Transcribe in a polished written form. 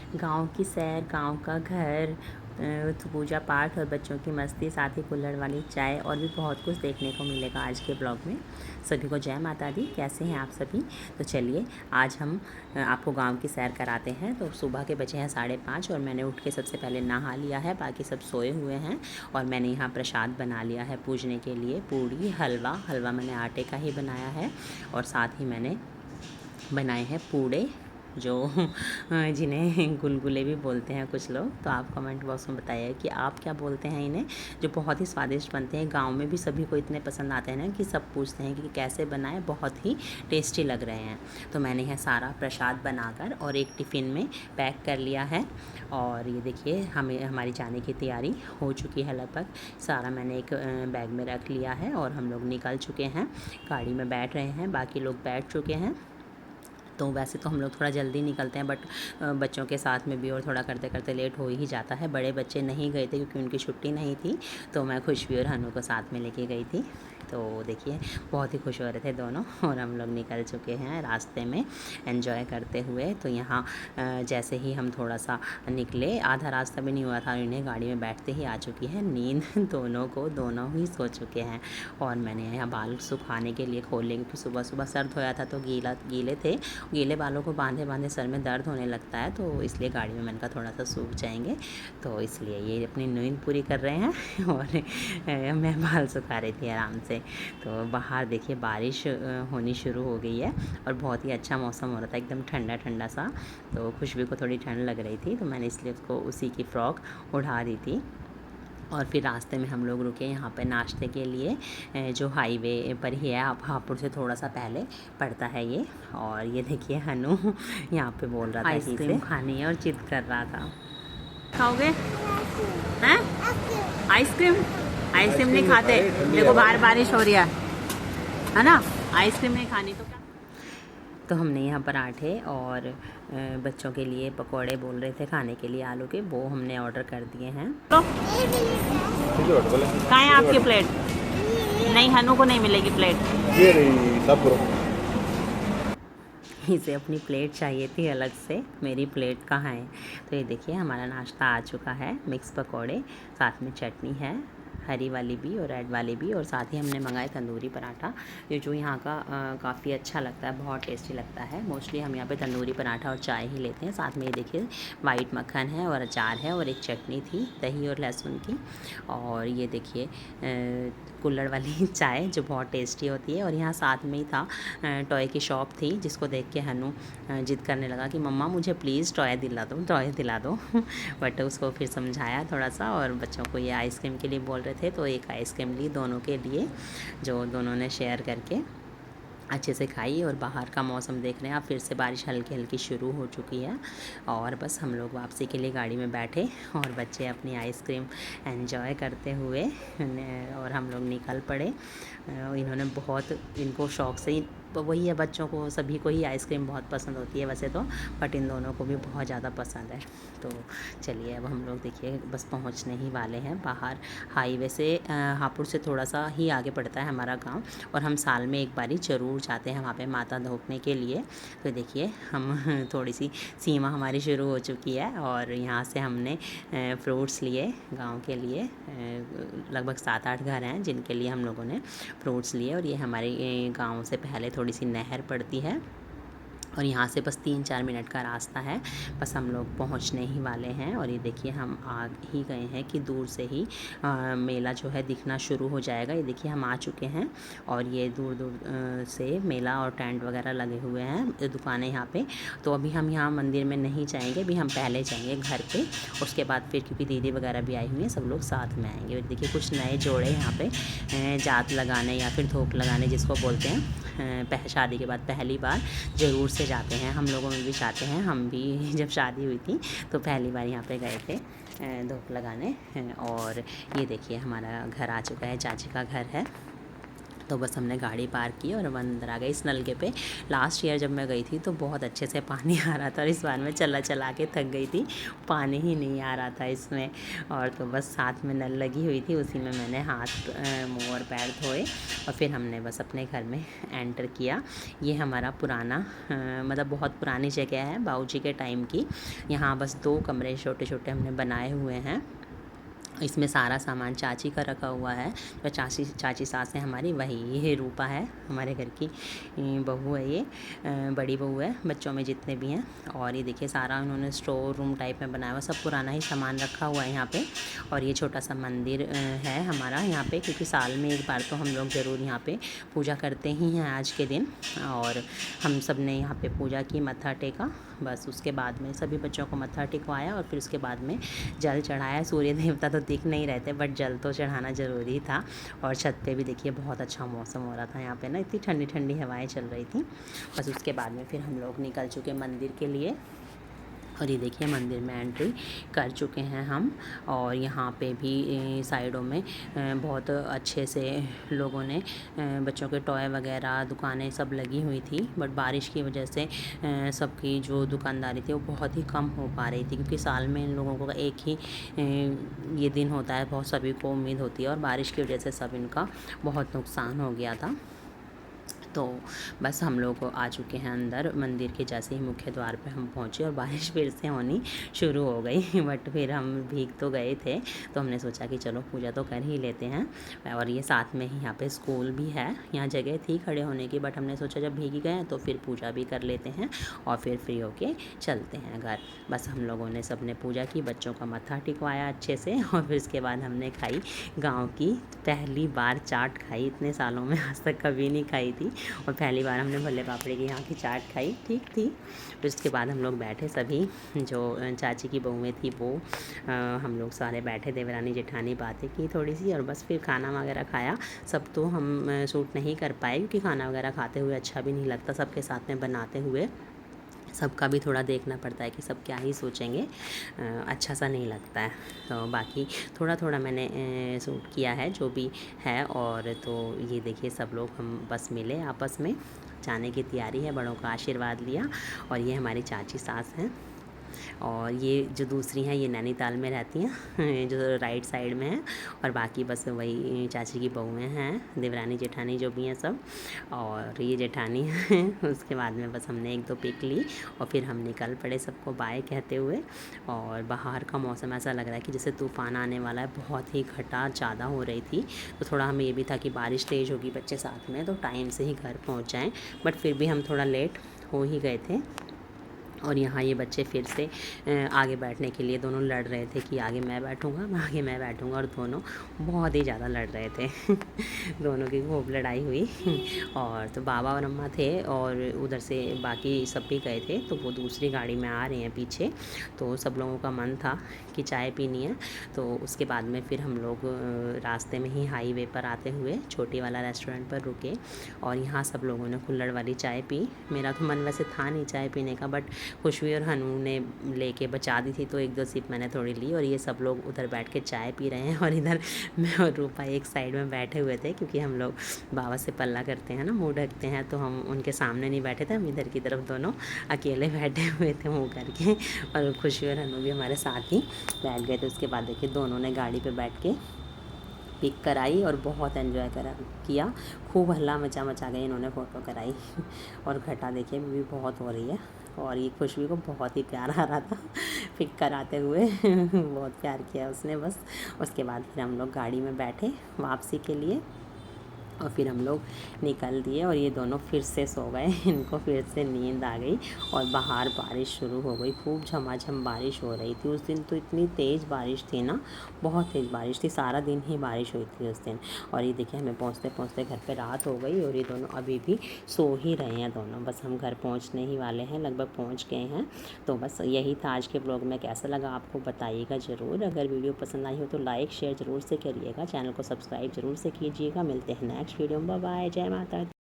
गांव की सैर, गांव का घर, पूजा पाठ और बच्चों की मस्ती, साथ ही कुल्हड़ वाली चाय और भी बहुत कुछ देखने को मिलेगा आज के ब्लॉग में। सभी को जय माता दी। कैसे हैं आप सभी? तो चलिए आज हम आपको गांव की सैर कराते हैं। तो सुबह के बजे हैं 5:30 और मैंने उठ के सबसे पहले नहा लिया है, बाकी सब सोए हुए हैं। और मैंने यहाँ प्रसाद बना लिया है पूजने के लिए, पूड़ी हलवा मैंने आटे का ही बनाया है। और साथ ही मैंने बनाए हैं पूड़े, जो जिन्हें गुलगुले भी बोलते हैं कुछ लोग। तो आप कमेंट बॉक्स में बताइए कि आप क्या बोलते हैं इन्हें, जो बहुत ही स्वादिष्ट बनते हैं। गांव में भी सभी को इतने पसंद आते हैं ना कि सब पूछते हैं कि कैसे बनाए, बहुत ही टेस्टी लग रहे हैं। तो मैंने यह सारा प्रसाद बनाकर और एक टिफ़िन में पैक कर लिया है। और ये देखिए हमारी जाने की तैयारी हो चुकी है लगभग। सारा मैंने एक बैग में रख लिया है और हम लोग निकल चुके हैं, गाड़ी में बैठ रहे हैं, बाकी लोग बैठ चुके हैं। तो वैसे तो हम लोग थोड़ा जल्दी निकलते हैं, बट बच्चों के साथ में भी और थोड़ा करते करते लेट हो ही जाता है। बड़े बच्चे नहीं गए थे क्योंकि उनकी छुट्टी नहीं थी, तो मैं खुशबू और हनु को साथ में लेके गई थी। तो देखिए बहुत ही खुश हो रहे थे दोनों। और हम लोग निकल चुके हैं रास्ते में एंजॉय करते हुए। तो यहाँ जैसे ही हम थोड़ा सा निकले, आधा रास्ता भी नहीं हुआ था, इन्हें गाड़ी में बैठते ही आ चुकी है नींद। दोनों ही सो चुके हैं। और मैंने यहाँ बाल सुखाने के लिए खोले क्योंकि सुबह सुबह सर धोया था तो गीले थे। गीले बालों को बांधे बांधे सर में दर्द होने लगता है, तो इसलिए गाड़ी में मैंने कहा थोड़ा सा सूख जाएंगे, तो इसलिए ये अपनी नींद पूरी कर रहे हैं। और मैं बाल सुखा रही थी आराम से। तो बाहर देखिए बारिश होनी शुरू हो गई है और बहुत ही अच्छा मौसम हो रहा था, एकदम ठंडा ठंडा सा। तो खुशबू को थोड़ी ठंड लग रही थी, तो मैंने इसलिए उसको उसी की फ़्रॉक उड़ा दी थी। और फिर रास्ते में हम लोग रुके यहाँ पे नाश्ते के लिए, जो हाईवे पर ही है, आप हापुड़ से थोड़ा सा पहले पड़ता है ये। और ये देखिए हनु यहाँ पे बोल रहा था आइसक्रीम खानी है और जिद कर रहा था। खाओगे हैं आइसक्रीम? आइसक्रीम नहीं खाते, देखो बाहर बारिश हो रही है ना, आइसक्रीम नहीं खानी तो क्या। तो हमने यहाँ पराठे और बच्चों के लिए पकोड़े बोल रहे थे खाने के लिए आलू के, वो हमने ऑर्डर कर दिए हैं। तो कहाँ है आपकी प्लेट? नहीं, हनु को नहीं मिलेगी प्लेट, ये रही सब करो। इसे अपनी प्लेट चाहिए थी अलग से, मेरी प्लेट कहाँ है। तो ये देखिए हमारा नाश्ता आ चुका है, मिक्स पकोड़े, साथ में चटनी है, हरी वाली भी और रेड वाली भी। और साथ ही हमने मंगाए तंदूरी पराठा, ये जो यहाँ का काफ़ी अच्छा लगता है, बहुत टेस्टी लगता है। मोस्टली हम यहाँ पे तंदूरी पराठा और चाय ही लेते हैं। साथ में ये देखिए वाइट मक्खन है और अचार है और एक चटनी थी दही और लहसुन की। और ये देखिए कुल्हड़ वाली चाय जो बहुत टेस्टी होती है। और यहाँ साथ में ही था टॉय की शॉप थी, जिसको देख के हनु जिद करने लगा कि मम्मा मुझे प्लीज़ टॉय दिला दो। बट उसको फिर समझाया थोड़ा सा, और बच्चों को ये आइसक्रीम के लिए बोल रहे थे, तो एक आइसक्रीम ली दोनों के लिए, जो दोनों ने शेयर करके अच्छे से खाई। और बाहर का मौसम देख रहे हैं आप, फिर से बारिश हल्की हल्की शुरू हो चुकी है। और बस हम लोग वापसी के लिए गाड़ी में बैठे और बच्चे अपनी आइसक्रीम एंजॉय करते हुए और हम लोग निकल पड़े। इन्होंने बहुत, इनको शौक़ से ही, वही है बच्चों को सभी को ही आइसक्रीम बहुत पसंद होती है वैसे तो, बट इन दोनों को भी बहुत ज़्यादा पसंद है। तो चलिए अब हम लोग देखिए बस पहुंचने ही वाले हैं बाहर। हाईवे से हापुड़ से थोड़ा सा ही आगे पड़ता है हमारा गांव, और हम साल में एक बारी ज़रूर जाते हैं वहाँ पे माथा धोखने के लिए। तो देखिए हम थोड़ी सी सीमा हमारी शुरू हो चुकी है, और यहाँ से हमने फ्रूट्स लिए गाँव के लिए। लगभग 7-8 घर हैं जिनके लिए हम लोगों ने फ्रूट्स लिए। और ये हमारे गाँव से पहले थोड़ी सी नहर पड़ती है, और यहाँ से बस 3-4 मिनट का रास्ता है, बस हम लोग पहुँचने ही वाले हैं। और ये देखिए हम आ ही गए हैं कि दूर से ही मेला जो है दिखना शुरू हो जाएगा। ये देखिए हम आ चुके हैं, और ये दूर दूर से मेला और टेंट वगैरह लगे हुए हैं, दुकानें यहाँ पे। तो अभी हम यहाँ मंदिर में नहीं जाएंगे, अभी हम पहले जाएंगे घर पे, उसके बाद फिर क्योंकि दीदी वगैरह भी आई हुई हैं, सब लोग साथ में आएंगे। देखिए कुछ नए जोड़े यहाँ पे जात लगाने या फिर धोख लगाने जिसको बोलते हैं, शादी के बाद पहली बार ज़रूर से जाते हैं। हम लोगों में भी जाते हैं, हम भी जब शादी हुई थी तो पहली बार यहाँ पे गए थे धोख लगाने। और ये देखिए हमारा घर आ चुका है, चाची का घर है। तो बस हमने गाड़ी पार्क की और अंदर आ गई इस नलके पे। लास्ट ईयर जब मैं गई थी तो बहुत अच्छे से पानी आ रहा था और इस बार मैं चला चला के थक गई थी, पानी ही नहीं आ रहा था इसमें। और तो बस साथ में नल लगी हुई थी, उसी में मैंने हाथ मुँह और पैर धोए और फिर हमने बस अपने घर में एंटर किया। ये हमारा पुराना मतलब बहुत पुरानी जगह है, बाबूजी के टाइम की। यहाँ बस 2 कमरे छोटे छोटे हमने बनाए हुए हैं। इसमें सारा सामान चाची का रखा हुआ है। जो चाची सास है हमारी, वही ये रूपा है, हमारे घर की बहू है, ये बड़ी बहू है बच्चों में जितने भी हैं। और ये देखिए सारा उन्होंने स्टोर रूम टाइप में बनाया हुआ, सब पुराना ही सामान रखा हुआ है यहाँ पे। और ये छोटा सा मंदिर है हमारा यहाँ पे, क्योंकि साल में एक बार तो हम लोग ज़रूर यहाँ पे पूजा करते ही हैं आज के दिन। और हम सब ने यहाँ पे पूजा की, मत्था टेका। बस उसके बाद में सभी बच्चों को मत्था टेकवाया और फिर उसके बाद में जल चढ़ाया। सूर्य देवता तो दिख नहीं रहे थे, बट जल तो चढ़ाना ज़रूरी था। और छत पे भी देखिए बहुत अच्छा मौसम हो रहा था यहाँ पे ना, इतनी ठंडी ठंडी हवाएं चल रही थी। बस उसके बाद में फिर हम लोग निकल चुके मंदिर के लिए। और ये देखिए मंदिर में एंट्री कर चुके हैं हम। और यहाँ पे भी साइडों में बहुत अच्छे से लोगों ने बच्चों के टॉय वगैरह दुकानें सब लगी हुई थी। बट बारिश की वजह से सबकी जो दुकानदारी थी वो बहुत ही कम हो पा रही थी, क्योंकि साल में इन लोगों को एक ही ये दिन होता है, बहुत सभी को उम्मीद होती है। और बारिश की वजह से सब इनका बहुत नुकसान हो गया था। तो बस हम लोग आ चुके हैं अंदर मंदिर के। जैसे ही मुख्य द्वार पे हम पहुँचे और बारिश फिर से होनी शुरू हो गई बट फिर हम भीग तो गए थे, तो हमने सोचा कि चलो पूजा तो कर ही लेते हैं। और ये साथ में ही यहाँ पे स्कूल भी है, यहाँ जगह थी खड़े होने की, बट हमने सोचा जब भीग ही गए तो फिर पूजा भी कर लेते हैं और फिर फ्री होके चलते हैं घर। बस हम लोगों ने सब ने पूजा की, बच्चों का मत्था टिकवाया अच्छे से और फिर उसके बाद हमने खाई गाँव की पहली बार चाट खाई। इतने सालों में आज तक कभी नहीं खाई थी और पहली बार हमने भोले पापड़ी की यहाँ की चाट खाई, ठीक थी। फिर उसके बाद हम लोग बैठे, सभी जो चाची की बहुएँ थी वो हम लोग सारे बैठे, देवरानी जेठानी बातें की थोड़ी सी और बस फिर खाना वगैरह खाया। सब तो हम शूट नहीं कर पाए, क्योंकि खाना वगैरह खाते हुए अच्छा भी नहीं लगता, सबके साथ में बनाते हुए सबका भी थोड़ा देखना पड़ता है कि सब क्या ही सोचेंगे, अच्छा सा नहीं लगता है। तो बाकी थोड़ा थोड़ा मैंने शूट किया है जो भी है। और तो ये देखिए सब लोग हम बस मिले, आपस में जाने की तैयारी है, बड़ों का आशीर्वाद लिया। और ये हमारी चाची सास हैं और ये जो दूसरी हैं ये नैनीताल में रहती हैं जो राइट साइड में है। और बाकी बस वही चाची की बहुएँ हैं, देवरानी जेठानी जो भी हैं सब। और ये जेठानी हैं उसके बाद में बस हमने 1-2 पिक ली और फिर हम निकल पड़े सबको बाय कहते हुए। और बाहर का मौसम ऐसा लग रहा है कि जैसे तूफ़ान आने वाला है, बहुत ही घटा ज़्यादा हो रही थी। तो थोड़ा हमें ये भी था कि बारिश तेज़ होगी, बच्चे साथ में तो टाइम से ही घर पहुँच जाएँ, बट फिर भी हम थोड़ा लेट हो ही गए थे। और यहाँ ये बच्चे फिर से आगे बैठने के लिए दोनों लड़ रहे थे कि आगे मैं बैठूँगा, आगे मैं बैठूँगा, और दोनों बहुत ही ज़्यादा लड़ रहे थे दोनों की खूब लड़ाई हुई और तो बाबा और अम्मा थे और उधर से बाकी सब भी गए थे, तो वो दूसरी गाड़ी में आ रहे हैं पीछे। तो सब लोगों का मन था कि चाय पीनी है, तो उसके बाद में फिर हम लोग रास्ते में ही हाईवे पर आते हुए छोटी वाला रेस्टोरेंट पर रुके और यहाँ सब लोगों ने कुल्हड़ वाली चाय पी। मेरा तो मन वैसे था नहीं चाय पीने का, बट खुशबू और हनू ने लेके बचा दी थी, तो 1-2 सिप मैंने थोड़ी ली और ये सब लोग उधर बैठ के चाय पी रहे हैं और इधर मैं और रूपा एक साइड में बैठे हुए थे, क्योंकि हम लोग बाबा से पल्ला करते हैं ना, मुँह ढकते हैं, तो हम उनके सामने नहीं बैठे थे, हम इधर की तरफ दोनों अकेले बैठे हुए थे मुँह करके। और खुशबू और हनू भी हमारे साथ ही बैठ गए थे। उसके बाद देखिए दोनों ने गाड़ी पर बैठ के पिक कराई और बहुत एंजॉय किया, खूब हल्ला मचा गए इन्होंने फ़ोटो कराई और घटा देखिए भी बहुत हो रही है। और ये खुशबू को बहुत ही प्यार आ रहा था पिक कराते हुए बहुत प्यार किया उसने बस। उसके बाद फिर हम लोग गाड़ी में बैठे वापसी के लिए और फिर हम लोग निकल दिए और ये दोनों फिर से सो गए इनको फिर से नींद आ गई और बाहर बारिश शुरू हो गई, खूब झमाझम बारिश हो रही थी। उस दिन तो इतनी तेज़ बारिश थी ना, बहुत तेज़ बारिश थी, सारा दिन ही बारिश हुई थी उस दिन। और ये देखिए हमें पहुँचते पहुँचते घर पे रात हो गई और ये दोनों अभी भी सो ही रहे हैं दोनों, बस हम घर पहुँचने ही वाले हैं, लगभग पहुँच गए हैं। तो बस यही था आज के ब्लॉग में, कैसा लगा आपको बताइएगा ज़रूर। अगर वीडियो पसंद आई हो तो लाइक शेयर ज़रूर से करिएगा, चैनल को सब्सक्राइब ज़रूर से कीजिएगा। मिलते हैं नेक्स्ट वीडियो में, बाय बाय, जय माता दी।